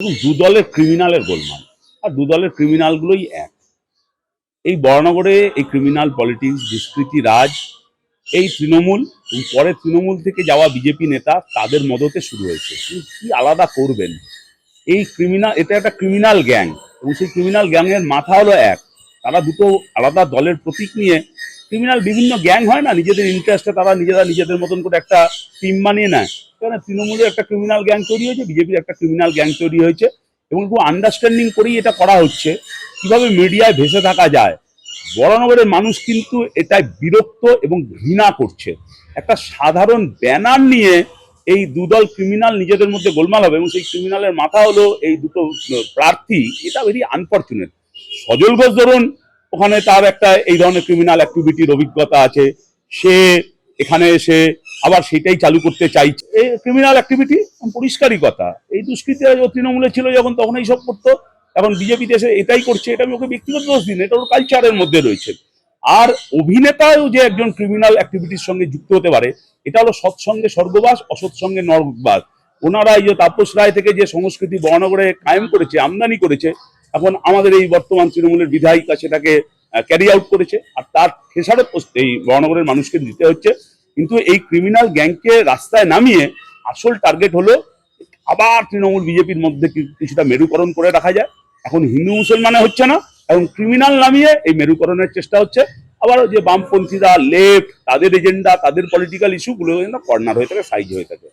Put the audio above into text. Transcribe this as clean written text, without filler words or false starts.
দু দলের ক্রিমিনালের গোলমাল, আর দু দলের ক্রিমিনালগুলোই এক। এই বরানগরে এই ক্রিমিনাল পলিটিক্স, দুষ্কৃতি রাজ, এই তৃণমূল এবং পরে তৃণমূল থেকে যাওয়া বিজেপি নেতা তাদের মদতে শুরু হয়েছে। কি আলাদা করবেন? এই ক্রিমিনাল, এটা একটা ক্রিমিনাল গ্যাং, এবং সেই ক্রিমিনাল গ্যাংয়ের মাথা হলো এক। তারা দুটো আলাদা দলের প্রতীক নিয়ে ক্রিমিনাল বিভিন্ন গ্যাং হয় না, নিজেদের ইন্টারেস্টে তারা নিজেদের মতন করে একটা টিম বানিয়ে নেয়। কারণ তৃণমূলের একটা ক্রিমিনাল গ্যাং তৈরি হয়েছে, বিজেপির একটা ক্রিমিনাল গ্যাং তৈরি হয়েছে, এবং খুব আন্ডারস্ট্যান্ডিং করেই এটা করা হচ্ছে। কিভাবে মিডিয়ায় ভেসে থাকা যায়, বরানগরের মানুষ কিন্তু এটাই বিরক্ত এবং ঘৃণা করছে। একটা সাধারণ ব্যানার নিয়ে এই দুদল ক্রিমিনাল নিজেদের মধ্যে গোলমাল হবে, এবং সেই ক্রিমিনালের মাথা হলো এই দুটো প্রার্থী। এটা ভেরি আনফর্চুনেট। সজল ঘোষ ধরুন, ওখানে তার একটা এই ধরনের ক্রিমিনাল অ্যাক্টিভিটির অভিজ্ঞতা আছে, সে এখানে এসে আবার সেটাই চালু করতে চাইছে। এই ক্রিমিনাল অ্যাক্টিভিটি পরিষ্কারই কথা। এই দুষ্কৃতি তৃণমূলে ছিল যখন, তখন এইসব করতো। এখন বিজেপিতে এসে এটাই করছে। এটা আমি ওকে ব্যক্তিগত দোষ দিন, এটা ওর কালচারের মধ্যে রয়েছে। আর অভিনেতাও যে একজন ক্রিমিনাল অ্যাক্টিভিটির সঙ্গে যুক্ত হতে পারে, এটা হলো সৎসঙ্গে স্বর্গবাস, অসৎসঙ্গে নরকবাস। ওনারা এই যে তাপস রায় থেকে যে সংস্কৃতি বরানগরে কায়েম করেছে, আমদানি করেছে, এখন আমাদের এই বর্তমান তৃণমূলের বিধায়িকা সেটাকে ক্যারি আউট করেছে, আর তার খেসারত এই বরানগরের মানুষকে দিতে হচ্ছে। কিন্তু এই ক্রিমিনাল গ্যাংকে রাস্তায় নামিয়ে আসল টার্গেট হলো আবার তৃণমূল বিজেপির মধ্যে কিছুটা মেরুকরণ করে রাখা যায়। এখন হিন্দু মুসলমানে হচ্ছে না, এখন ক্রিমিনাল নামিয়ে এই মেরুকরণের চেষ্টা হচ্ছে। আবার যে বামপন্থীরা, লেফট, তাদের এজেন্ডা, তাদের পলিটিক্যাল ইস্যুগুলো কর্নার হয়ে থাকে, সাইজ হয়ে থাকে।